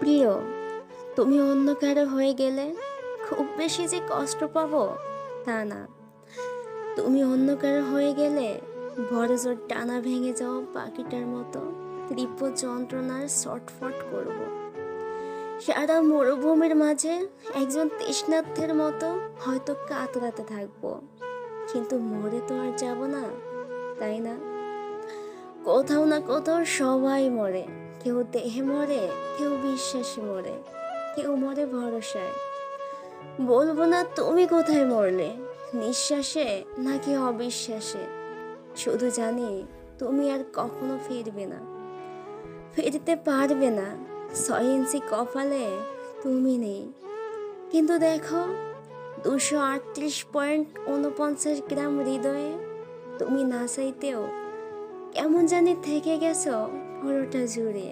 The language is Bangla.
প্রিয়, তুমি অন্য কারো হয়ে গেলে খুব বেশি যে কষ্ট পাবো তা না। তুমি অন্য কারো হয়ে গেলে বড় জোর টানা ভেঙে যাওয়া পাখিটার মতো তীব্র যন্ত্রণার ছটফট করব। সারা মরুভূমির মাঝে একজন তৃষ্ণার্তের মতো হয়তো কাতরাতে থাকবো, কিন্তু মরে তো আর যাব না, তাই না? কোথাও না কোথাও সবাই মরে। কেউ দেহে মরে, কেউ বিশ্বাসে মরে, কেউ মরে ভরসায়। বলবো না তুমি কোথায় মরলে, নিঃশ্বাসে নাকি অবিশ্বাসে। শুধু জানি তুমি আর কখনো ফিরবে না, ফিরতে পারবে না। 6 ইঞ্চি কপালে তুমি নেই, কিন্তু দেখো 238.49 গ্রাম হৃদয়ে তুমি না চাইতেও কেমন জানি থেকে গেছো পুরোটা জুড়ে।